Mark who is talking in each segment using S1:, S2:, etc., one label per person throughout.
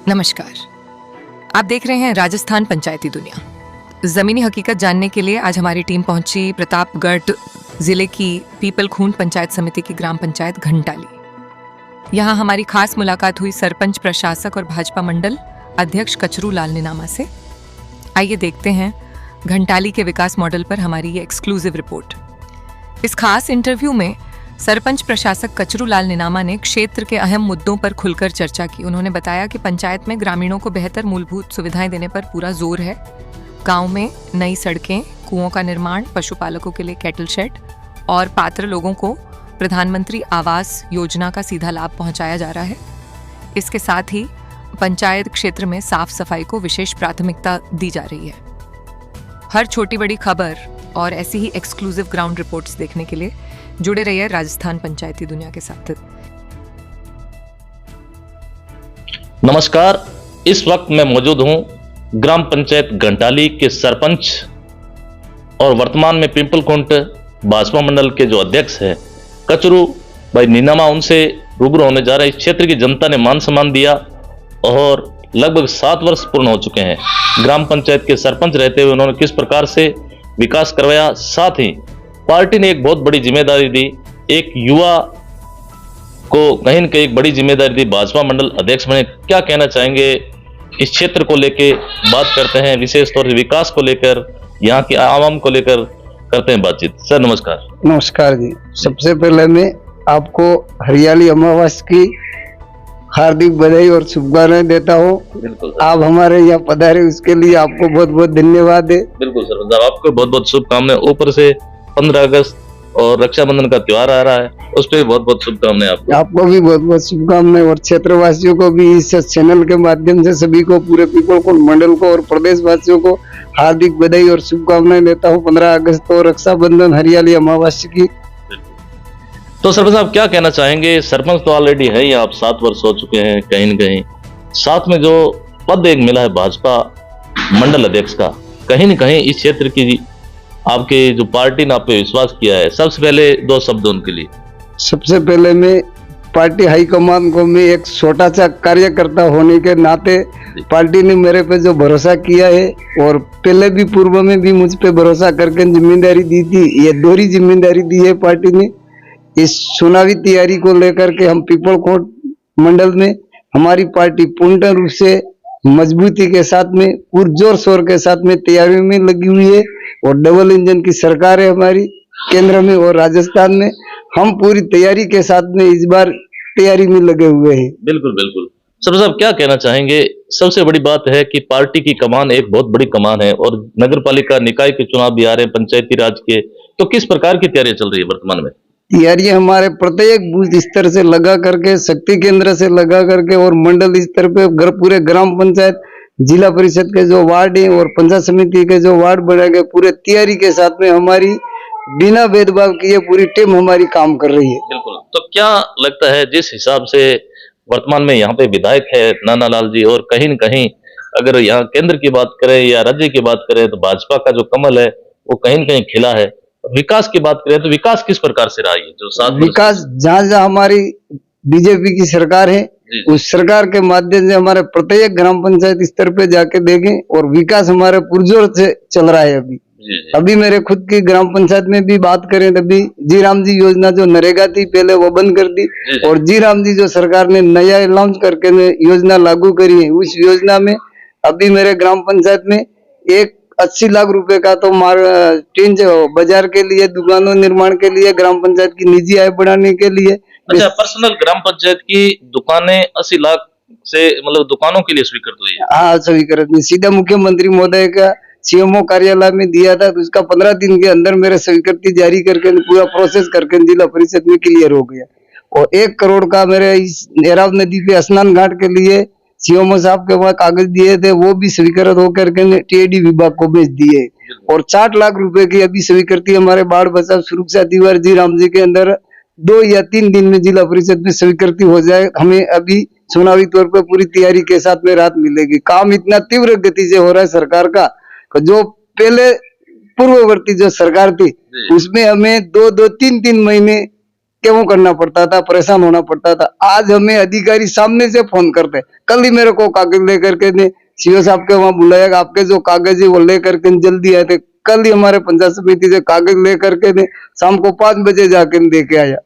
S1: नमस्कार, आप देख रहे हैं राजस्थान पंचायती दुनिया। ज़मीनी हकीकत जानने के लिए आज हमारी टीम पहुंची प्रतापगढ़ जिले की पीपलखूंड पंचायत समिति की ग्राम पंचायत घंटाली। यहाँ हमारी खास मुलाकात हुई सरपंच, प्रशासक और भाजपा मंडल अध्यक्ष कचरू लाल निनामा से। आइए देखते हैं घंटाली के विकास मॉडल पर हमारी ये एक्सक्लूसिव रिपोर्ट। इस खास इंटरव्यू में सरपंच प्रशासक कचरू लाल निनामा ने क्षेत्र के अहम मुद्दों पर खुलकर चर्चा की। उन्होंने बताया कि पंचायत में ग्रामीणों को बेहतर मूलभूत सुविधाएं देने पर पूरा जोर है। गांव में नई सड़कें, कुओं का निर्माण, पशुपालकों के लिए कैटल शेड और पात्र लोगों को प्रधानमंत्री आवास योजना का सीधा लाभ पहुंचाया जा रहा है। इसके साथ ही पंचायत क्षेत्र में साफ सफाई को विशेष प्राथमिकता दी जा रही है। हर छोटी बड़ी खबर और ऐसी ही एक्सक्लूसिव ग्राउंड रिपोर्ट्स देखने के लिए जुड़े रहिए राजस्थान पंचायती दुनिया के साथ।
S2: नमस्कार, इस वक्त मैं मौजूद हूं ग्राम पंचायत घंटाली के सरपंच और वर्तमान में पीपलखूंड भाजपा मंडल के जो अध्यक्ष हैं कचरू भाई निनामा, उनसे रूबरू होने जा रहे हैं। इस क्षेत्र की जनता ने मान सम्मान दिया और लगभग 7 वर्ष पूर्ण हो चुके हैं। ग्राम पंचायत के सरपंच रहते हुए उन्होंने किस प्रकार से विकास करवाया, साथ ही पार्टी ने एक बहुत बड़ी जिम्मेदारी दी, एक युवा को कहीं न कहीं एक बड़ी जिम्मेदारी दी, भाजपा मंडल अध्यक्ष बने। क्या कहना चाहेंगे इस क्षेत्र को लेके? बात करते हैं विशेष तौर से विकास को लेकर, यहाँ की आवाम को लेकर करते हैं बातचीत। सर नमस्कार।
S3: नमस्कार जी। सबसे पहले मैं आपको हरियाली अमावस की हार्दिक बधाई और शुभकामनाएं देता हूँ।
S2: बिल्कुल,
S3: आप हमारे यहाँ पधारे उसके लिए आपको बहुत बहुत धन्यवाद है।
S2: बिल्कुल सर, आपको बहुत बहुत शुभकामनाएं। ऊपर से 15 अगस्त और रक्षाबंधन का त्योहार आ रहा है, उस पर बहुत बहुत शुभकामनाएं आपको
S3: भी बहुत बहुत शुभकामनाएं और क्षेत्रवासियों को भी इस चैनल के माध्यम से सभी को, पूरे पीपलखूंड मंडल को और प्रदेश वासियों को हार्दिक बधाई और शुभकामनाएं देता हूँ 15 अगस्त और रक्षाबंधन हरियाली अमावस्या की।
S2: तो सरपंच साहब क्या कहना चाहेंगे? सरपंच तो ऑलरेडी है ही, आप 7 वर्ष हो चुके हैं कहीं न कहीं, साथ में जो पद एक मिला है भाजपा मंडल अध्यक्ष का, कहीं न कहीं इस क्षेत्र की आपके जो पार्टी ने आप पे विश्वास किया है, सबसे पहले 2 शब्द उनके लिए।
S3: सबसे पहले मैं पार्टी हाईकमान को, मैं एक छोटा सा कार्यकर्ता होने के नाते पार्टी ने मेरे पे जो भरोसा किया है और पहले भी पूर्व में भी मुझ पे भरोसा करके जिम्मेदारी दी थी, ये दोहरी जिम्मेदारी दी है पार्टी ने। इस चुनावी तैयारी को लेकर के हम पीपलखूंड मंडल में हमारी पार्टी पूर्ण रूप से मजबूती के साथ में, पुरजोर शोर के साथ में तैयारी में लगी हुई है और डबल इंजन की सरकार है हमारी केंद्र में और राजस्थान में। हम पूरी तैयारी के साथ में इस बार तैयारी में लगे हुए हैं।
S2: बिल्कुल बिल्कुल। सरपंच साहब क्या कहना चाहेंगे? सबसे बड़ी बात है कि पार्टी की कमान एक बहुत बड़ी कमान है और नगर पालिका निकाय के चुनाव भी आ रहे हैं, पंचायती राज के, तो किस प्रकार की तैयारी चल रही है वर्तमान में?
S3: तैयारी हमारे प्रत्येक बूथ स्तर से लगा करके, शक्ति केंद्र से लगा करके और मंडल स्तर पे पूरे ग्राम पंचायत, जिला परिषद के जो वार्ड हैं और पंचायत समिति के जो वार्ड बनाए गए, पूरे तैयारी के साथ में हमारी बिना भेदभाव किए पूरी टीम हमारी काम कर रही है।
S2: बिल्कुल। तो क्या लगता है जिस हिसाब से वर्तमान में यहाँ पे विधायक है नाना लाल जी, और कहीं न कहीं अगर यहाँ केंद्र की बात करें या राज्य की बात करें तो भाजपा का जो कमल है वो कहीं न कहीं खिला है। विकास की बात करें तो विकास किस प्रकार से रहा है? जो 7
S3: विकास जहाँ जहाँ हमारी बीजेपी की सरकार है उस सरकार के माध्यम से हमारे प्रत्येक ग्राम पंचायत स्तर पे जाके देखें और विकास हमारे पुरजोर से चल रहा है। अभी मेरे खुद की ग्राम पंचायत में भी बात करें तो अभी जी राम जी योजना जो नरेगा थी पहले वो बंद कर दी और जी राम जी जो सरकार ने नया लॉन्च करके योजना लागू करी है, उस योजना में अभी मेरे ग्राम पंचायत में 80 लाख रुपए का तो टीन बाजार के लिए, दुकानों निर्माण के लिए, ग्राम पंचायत की निजी आय बढ़ाने के लिए।
S2: अच्छा, पर्सनल ग्राम पंचायत की दुकानें 80 लाख से मतलब दुकानों के लिए स्वीकृत हुई है?
S3: हाँ, स्वीकृत नहीं, सीधा मुख्यमंत्री महोदय का सीएमओ कार्यालय में दिया था, तो उसका 15 दिन के अंदर मेरे स्वीकृति जारी करके पूरा प्रोसेस करके जिला परिषद में क्लियर हो गया। और 1 करोड़ का मेरे इस नेराव नदी पे स्नान घाट के लिए सीएमओ साहब के वहाँ कागज दिए थे, वो भी स्वीकृत होकर के टीएडी विभाग को भेज दिए। और 60 लाख रुपए की अभी स्वीकृति हमारे बाढ़ बचाव सुरक्षा दीवार जी राम जी के अंदर 2 या 3 दिन में जिला परिषद में स्वीकृति हो जाए। हमें अभी चुनावी तौर पर पूरी तैयारी के साथ में राहत मिलेगी। काम इतना तीव्र गति से हो रहा है सरकार का, जो पहले पूर्ववर्ती जो सरकार थी उसमें हमें 2-2, 3-3 महीने क्यों करना पड़ता था, परेशान होना पड़ता था। आज हमें अधिकारी सामने से फोन करते हैं। कल ही मेरे को कागज लेकर के ने सीओ साहब के वहां बुलाया, आपके जो कागज है वो लेकर के जल्दी आए थे। कल ही हमारे पंचायत समिति से कागज लेकर के ने शाम को 5 बजे जाके दे के आया।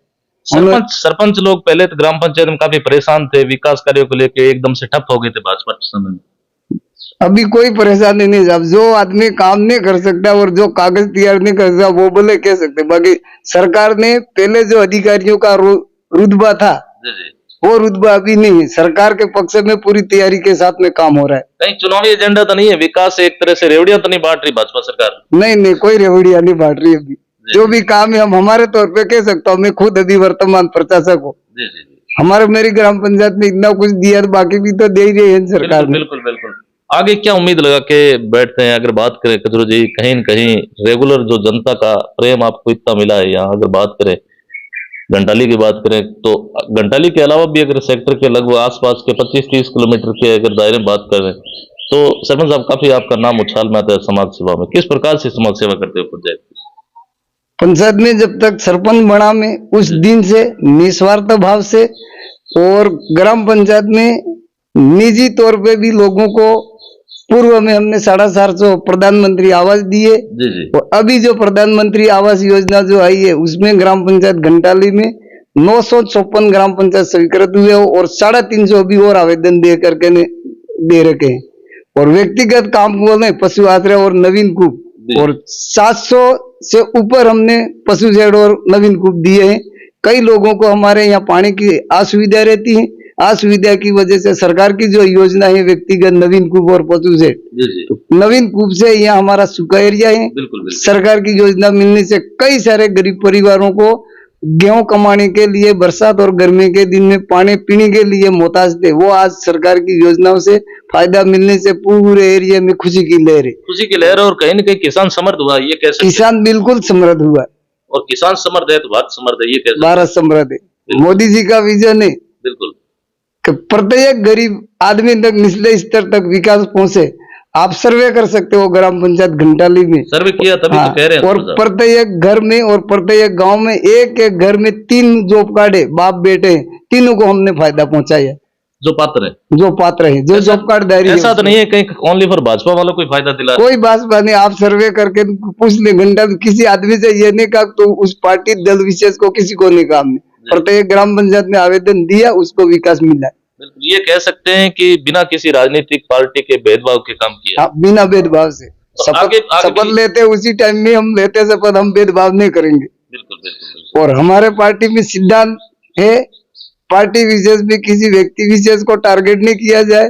S2: सरपंच लोग पहले तो ग्राम पंचायत में काफी परेशान थे, विकास कार्यों को लेके एकदम से ठप हो गए थे भाजपा के समय में।
S3: अभी कोई परेशानी नहीं। अब जो आदमी काम नहीं कर सकता और जो कागज तैयार नहीं कर सकता वो बोले कह सकते। बाकी सरकार ने पहले जो अधिकारियों का रुतबा था वो रुतबा अभी नहीं है। सरकार के पक्ष में पूरी तैयारी के साथ में काम हो रहा है।
S2: कहीं चुनावी एजेंडा तो नहीं है, विकास एक तरह से रेवड़ियां तो नहीं बांट रही भाजपा सरकार?
S3: नहीं, कोई रेवड़िया नहीं बांट रही। अभी जो भी काम है हम हमारे तौर पे कह सकता हूँ, मैं खुद अभी वर्तमान प्रशासक हूँ। हमारे मेरी ग्राम पंचायत में इतना कुछ दिया, बाकी भी तो दे ही रही है सरकार।
S2: बिल्कुल। आगे क्या उम्मीद लगा के बैठते हैं? अगर बात करें कचरू जी, कहीं न कहीं रेगुलर जो जनता का प्रेम आपको इतना मिला है यहाँ, अगर बात करें घंटाली की बात करें तो घंटाली के अलावा भी अगर सेक्टर के लगभग आसपास के 25-30 किलोमीटर के अगर दायरे में बात करें तो सरपंच साहब काफी आपका नाम उछाल में आता है समाज सेवा में। किस प्रकार से समाज सेवा करते हो पंचायत?
S3: पंचायत में जब तक सरपंच बना मैं उस दिन से निस्वार्थ भाव से, और ग्राम पंचायत में निजी तौर पे भी लोगों को पूर्व में हमने 750 प्रधानमंत्री आवास दिए। और अभी जो प्रधानमंत्री आवास योजना जो आई है उसमें ग्राम पंचायत घंटाली में 954 ग्राम पंचायत स्वीकृत हुए और 350 अभी और आवेदन दे करके दे रखे हैं। और व्यक्तिगत काम को में पशु आश्रय और नवीन कूप, और 700 से ऊपर हमने पशु शेड और नवीन कूप दिए हैं। कई लोगों को हमारे यहाँ पानी की असुविधा रहती है। असुविधा की वजह से सरकार की जो योजना है व्यक्तिगत नवीन कूप और पशु शेड, तो नवीन कूप से यहाँ हमारा सूखा एरिया है। सरकार की योजना मिलने से कई सारे गरीब परिवारों को गेहूं कमाने के लिए बरसात और गर्मी के दिन में पानी पीने के लिए मोहताज थे, वो आज सरकार की योजनाओं से फायदा मिलने से पूरे एरिया में खुशी की लहर है।
S2: खुशी की लहर। और कहीं न कहीं किसान समृद्ध हुआ, ये कैसे?
S3: किसान बिल्कुल समृद्ध हुआ,
S2: और किसान समृद्ध है तो भारत समृद्ध है, ये कैसे?
S3: भारत समृद्ध है। मोदी जी का विजन है
S2: बिल्कुल
S3: कि प्रत्येक गरीब आदमी तक निचले स्तर तक विकास पहुंचे। आप सर्वे कर सकते हो ग्राम पंचायत घंटाली में,
S2: सर्वे किया तभी तो कह रहे हैं।
S3: और प्रत्येक घर में और प्रत्येक गांव में एक घर में 3 जॉब कार्ड है, बाप बेटे तीनों को हमने फायदा पहुंचाया।
S2: जो पात्र है
S3: जो जॉब कार्ड दायरी है।
S2: ऐसा तो नहीं है कहीं ओनली फॉर भाजपा वालों को फायदा दिला?
S3: कोई भाजपा नहीं। आप सर्वे करके पूछ ले घंटा, किसी आदमी से ये नहीं कहा तो उस पार्टी दल विशेष को किसी को नहीं कहा। प्रत्येक ग्राम पंचायत में आवेदन दिया, उसको विकास मिला।
S2: बिल्कुल, ये कह सकते हैं कि बिना किसी राजनीतिक पार्टी के भेदभाव के काम किया।
S3: बिना भेदभाव से शपथ लेते उसी टाइम में हम लेते शपथ, हम भेदभाव नहीं करेंगे। बिल्कुल। और हमारे पार्टी में सिद्धांत है, पार्टी विशेष में किसी व्यक्ति विशेष को टारगेट नहीं किया जाए।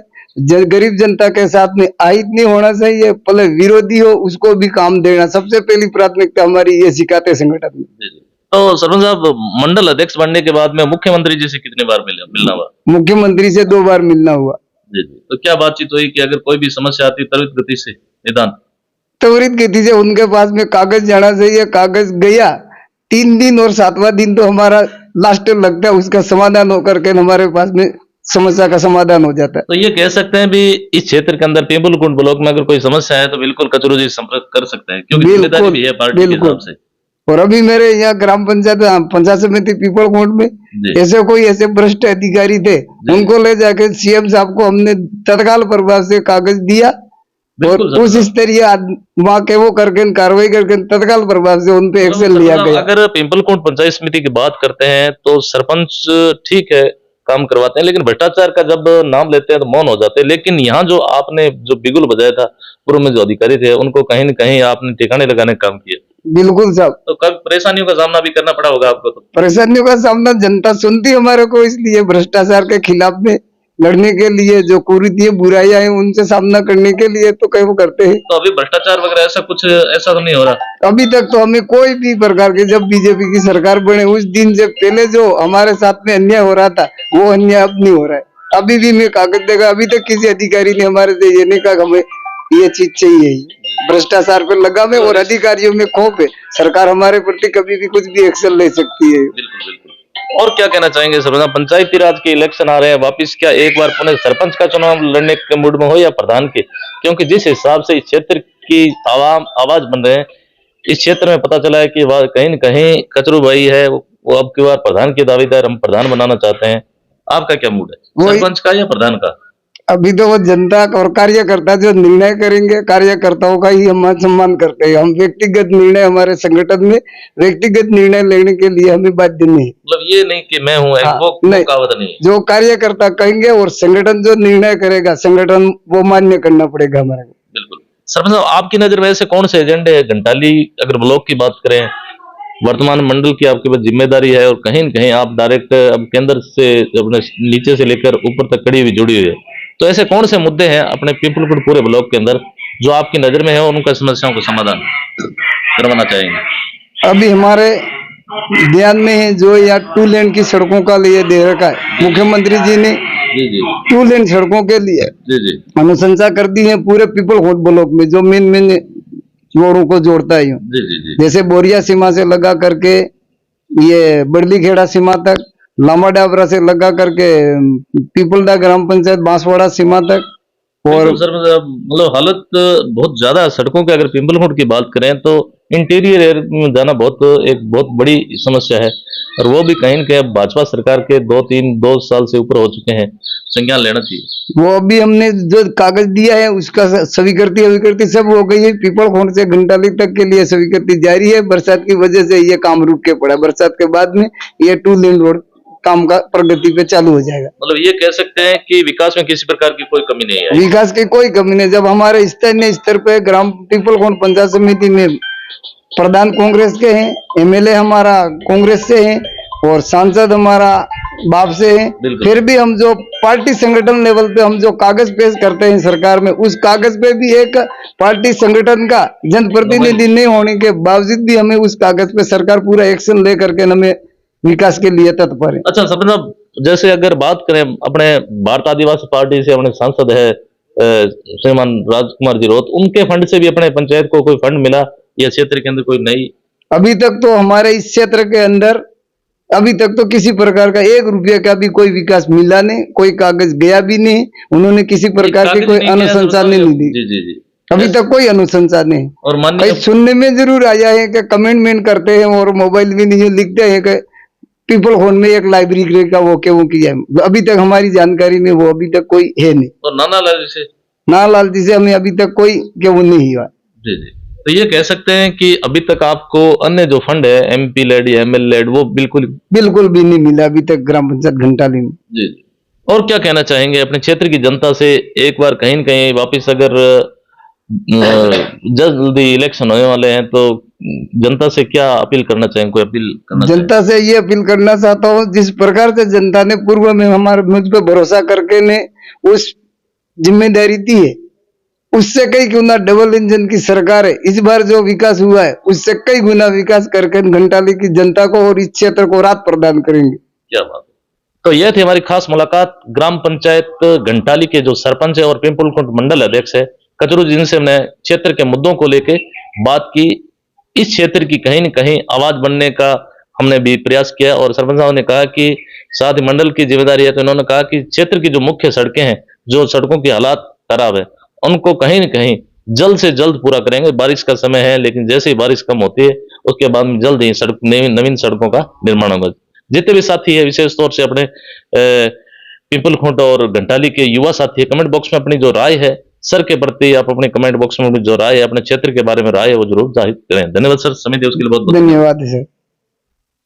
S3: गरीब जनता के साथ में अहित नहीं होना चाहिए, भले विरोधी हो उसको भी काम देना सबसे पहली प्राथमिकता हमारी, ये सिखाते संगठन में।
S2: तो सरपंच साहब, मंडल अध्यक्ष बनने के बाद में मुख्यमंत्री जी से कितने बार मिलना हुआ?
S3: मुख्यमंत्री से 2 बार मिलना हुआ।
S2: जी। तो क्या बातचीत हुई कि अगर कोई भी समस्या आती त्वरित गति से निदान?
S3: त्वरित गति से उनके पास में कागज जाना चाहिए, कागज गया 3 दिन और 7वां दिन तो हमारा लास्ट लगता है, उसका समाधान होकर के हमारे पास में समस्या का समाधान हो जाता है।
S2: तो ये कह सकते हैं भी इस क्षेत्र के अंदर पिंपलकुंड ब्लॉक में अगर कोई समस्या है तो बिल्कुल कचरू जी संपर्क कर सकते हैं, क्योंकि जिम्मेदारी भी है पार्टी के हिसाब से।
S3: और अभी मेरे यहाँ ग्राम पंचायत समिति पीपलकोट में ऐसे कोई ऐसे भ्रष्ट अधिकारी थे, उनको ले जाके सीएम साहब को हमने तत्काल प्रभाव से कागज दिया और उस स्तरीय वहां के वो करके कार्रवाई करके तत्काल प्रभाव से उन पे एक्शन लिया गया।
S2: अगर पिंपलकोट पंचायत समिति की बात करते हैं तो सरपंच ठीक है काम करवाते हैं, लेकिन भ्रष्टाचार का जब नाम लेते हैं तो मौन हो जाते हैं। लेकिन यहाँ जो आपने जो बिगुल बजाया था पूर्व में जो अधिकारी थे, उनको कहीं न कहीं आपने ठिकाने लगाने का काम किया।
S3: बिल्कुल साहब।
S2: तो कब परेशानियों का सामना भी करना पड़ा होगा आपको? तो
S3: परेशानियों का सामना जनता सुनती हमारे को, इसलिए भ्रष्टाचार के खिलाफ में लड़ने के लिए जो कुरीतियां बुराइयां हैं उनसे सामना करने के लिए तो कई वो करते हैं।
S2: तो अभी भ्रष्टाचार वगैरह ऐसा तो नहीं हो रहा
S3: अभी तक? तो हमें कोई भी प्रकार के, जब बीजेपी की सरकार बने उस दिन से पहले जो हमारे साथ में अन्याय हो रहा था वो अन्याय अब नहीं हो रहा है। अभी भी मैं कागज देगा, अभी तक किसी अधिकारी ने हमारे से ये नहीं कहा हमें ये चीज चाहिए। भ्रष्टाचार पे लगा में और अधिकारियों में खौफ है, सरकार हमारे प्रति कभी भी कुछ भी एक्शन ले सकती है।
S2: बिल्कुल। और क्या कहना चाहेंगे सरपंच? पंचायती राज के इलेक्शन आ रहे हैं वापिस, क्या एक बार पुनः सरपंच का चुनाव लड़ने के मूड में हो या प्रधान के? क्योंकि जिस हिसाब से इस क्षेत्र की आवाज बन रहे हैं, इस क्षेत्र में पता चला है कि कहीं न कहीं कचरू भाई है वो वो अब की बार प्रधान के दावेदार, हम प्रधान बनाना चाहते हैं। आपका क्या मूड है,
S3: वही-
S2: सरपंच का या प्रधान का?
S3: अभी तो वो जनता और कार्यकर्ता जो निर्णय करेंगे, कार्यकर्ताओं का ही हम सम्मान करते हैं। हम व्यक्तिगत निर्णय, हमारे संगठन में व्यक्तिगत निर्णय लेने के लिए हमें बाध्य नहीं।
S2: मतलब ये नहीं कि मैं हूँ,
S3: हाँ,
S2: वो
S3: नहीं।
S2: कहावत नहीं है।
S3: जो कार्यकर्ता कहेंगे और संगठन जो निर्णय करेगा, संगठन वो मान्य करना पड़ेगा हमारे को।
S2: बिल्कुल। सरपंच साहब, आपकी नजर में ऐसे कौन से एजेंडे है घंटाली, अगर ब्लॉक की बात करें, वर्तमान मंडल की आपके पास जिम्मेदारी है और कहीं न कहीं आप डायरेक्ट अब केंद्र से अपने नीचे से लेकर ऊपर तक कड़ी हुई जुड़ी हुई है, तो ऐसे कौन से मुद्दे हैं अपने पीपलपुर पूरे ब्लॉक के अंदर जो आपकी नजर में है और उनका समस्याओं को समाधान करवाना चाहेंगे?
S3: अभी हमारे ध्यान में है जो या 2 लेन की सड़कों का लिए दे रखा है मुख्यमंत्री जी ने।
S2: जी जी
S3: 2 लेन सड़कों के लिए
S2: जी जी
S3: अनुशंसा कर दी है पूरे पीपलखोट ब्लॉक में, जो मेन रोडों को जोड़ता है यूं।
S2: जी जी जी
S3: जैसे बोरिया सीमा से लगा करके ये बड़ली खेड़ा सीमा तक, लामा डाबरा से लगा करके पीपलदा ग्राम पंचायत बांसवाड़ा सीमा तक। और
S2: बिल्कुल सर, मतलब हालत बहुत ज्यादा सड़कों की, अगर पिंपलकोट की बात करें तो इंटीरियर एरिया में जाना एक बहुत बड़ी समस्या है, और वो भी कहीं न कहीं अब भाजपा सरकार के 2 साल से ऊपर हो चुके हैं, संज्ञान लेना चाहिए।
S3: वो अभी हमने जो कागज दिया है उसका स्वीकृति अभिकृति सब हो गई है। पीपलखोट से घंटाली तक के लिए स्वीकृति जारी है। बरसात की वजह से ये काम रुक के पड़ा। बरसात के बाद में ये 2 लेन रोड काम का प्रगति पे चालू हो जाएगा।
S2: मतलब ये कह सकते हैं कि विकास में किसी प्रकार की कोई कमी नहीं है।
S3: विकास की कोई कमी नहीं। जब हमारे स्थानीय स्तर पे ग्राम पीपलखोट पंचायत समिति में प्रधान कांग्रेस के हैं, एमएलए हमारा कांग्रेस से है और सांसद हमारा बाप से है,
S2: बिल्कुल।
S3: फिर भी हम जो पार्टी संगठन लेवल पे हम जो कागज पेश करते हैं सरकार में, उस कागज पे भी एक पार्टी संगठन का जनप्रतिनिधि नहीं होने के बावजूद भी हमें उस कागज पे सरकार पूरा एक्शन ले करके हमें विकास के लिए तत्पर है।
S2: अच्छा सरपंच साहब, जैसे अगर बात करें अपने भारत आदिवासी पार्टी से अपने सांसद है श्रीमान राजकुमार जी रोत, उनके फंड से भी अपने पंचायत को कोई फंड मिला या क्षेत्र के अंदर कोई नई?
S3: अभी तक तो हमारे इस क्षेत्र के अंदर अभी तक तो किसी प्रकार का 1 रुपये का भी कोई विकास मिला नहीं, कोई कागज गया भी नहीं। उन्होंने किसी प्रकार की कोई अनुशंसा नहीं दी।
S2: जी जी जी
S3: अभी तक कोई अनुशंसा नहीं।
S2: और
S3: कई
S2: माननीय
S3: सुनने में जरूर आया है कि कमेंटमेंट करते हैं और मोबाइल भी नहीं लिखते हैं कि पीपलखोट में एक लाइब्रेरी का वो किया है। अभी तक हमारी जानकारी में वो अभी तक कोई है नहीं।
S2: और नाना लाल से
S3: नालाल जी से हमें अभी तक कोई वो नहीं हुआ।
S2: जी जी, तो ये कह सकते हैं कि अभी तक आपको अन्य जो फंड है MP लेड या ML लेड वो बिल्कुल
S3: भी नहीं मिला अभी तक ग्राम पंचायत घंटाली में।
S2: जी जी। और क्या कहना चाहेंगे अपने क्षेत्र की जनता से, एक बार कहीं न कहीं वापस अगर जल्दी इलेक्शन होने वाले हैं तो जनता से क्या अपील करना चाहेंगे, कोई अपील करना
S3: जनता से ये अपील करना चाहता हूँ, जिस प्रकार से जनता ने पूर्व में हमारे मुझ पे भरोसा करके ने उस जिम्मेदारी दी है, उससे कई गुना डबल इंजन की सरकार है। इस बार जो विकास हुआ है उससे कई गुना विकास करके घंटाली की जनता को और इस क्षेत्र को राहत प्रदान करेंगे।
S2: क्या बात है। तो यह थी हमारी खास मुलाकात ग्राम पंचायत घंटाली के जो सरपंच है और पिंपलकोट मंडल अध्यक्ष है कचरू, जिनसे हमने क्षेत्र के मुद्दों को लेकर बात की। इस क्षेत्र की कहीं न कहीं आवाज बनने का हमने भी प्रयास किया, और सरपंच साहब ने कहा कि साथ ही मंडल की जिम्मेदारी है, तो इन्होंने कहा कि क्षेत्र की जो मुख्य सड़कें हैं, जो सड़कों की हालात खराब है, उनको कहीं न कहीं जल्द से जल्द पूरा करेंगे। बारिश का समय है, लेकिन जैसे ही बारिश कम होती है उसके बाद में जल्द ही नवीन सड़कों का निर्माण होगा। जितने भी साथी है, विशेष तौर से अपने पीपलखोट और घंटाली के युवा साथी, कमेंट बॉक्स में अपनी जो राय है सर के प्रति, आप अपने कमेंट बॉक्स में जो राय है अपने क्षेत्र के बारे में राय है वो जरूर जाहिर करें। धन्यवाद सर, समय दिए उसके लिए बहुत बहुत
S3: धन्यवाद सर।